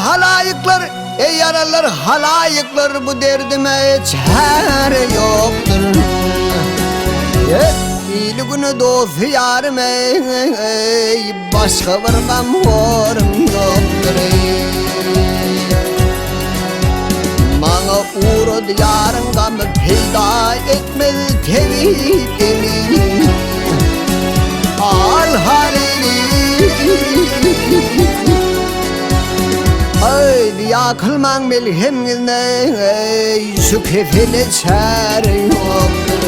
halayıklar, ey yaralar halayıklar, bu derdime çare yoktur. İyiliğini dostu yarım ey, başka bir gamvarım yoktur. Bana uğradı yarın gamı peyda etmez tevhidimi. Al halini ay diya kılman melhemine, şu kefile çare yoktur.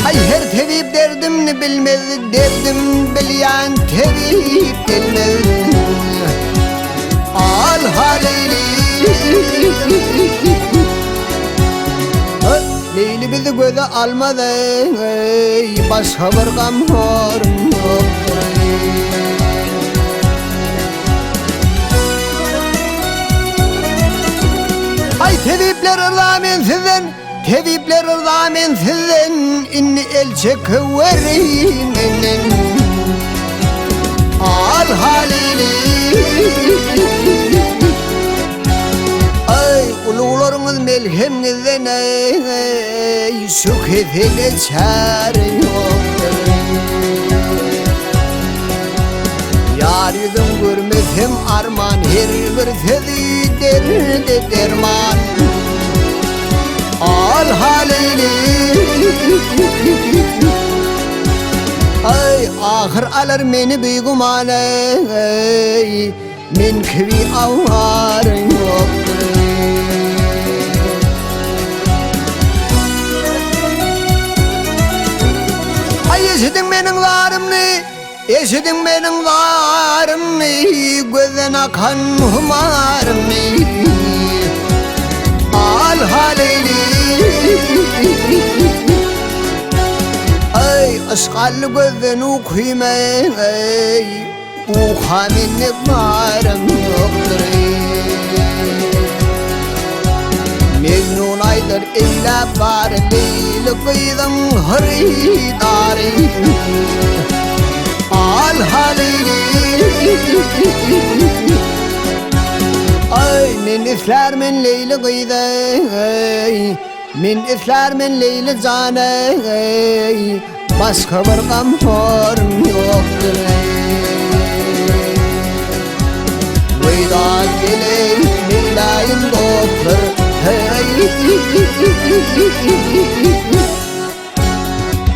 Ay her tevhid derdimni bilmez, derdim bilyan tevhid bilmez. Al halini Leyli bizi göze almadı, başka bir gamvarım yoktur. Ay tevhidler rağmen sizden, tevhidler rağmen sizden, inni el çekiverim inin. Al halini ay ulularımız melhemizden ey, şu kefile çare yoktur. Yar yüzüm görmesem arman, her bir sözü derdi derman. Al halini ay ahir alır beni beyguman ey, men kivi avarın yoktur. Ay eşidin benim zarımni, eşidin benim zarımni, gözden akan humarımni. Al halini ay aşkallı gözden okuyum ey, uhaminlik varım yoktur. Mecnun aydır eylep var, leyli kıydım hırıdarı. Al halini ay min isler min leyli kıydı, min isler min leyli canı, başka bir gamvarım yoktur. Veydan geley meylayın doktor,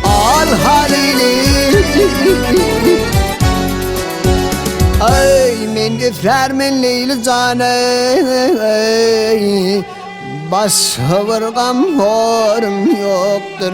al halini ay min isler min leyli canı, başka bir gamvarım yoktur.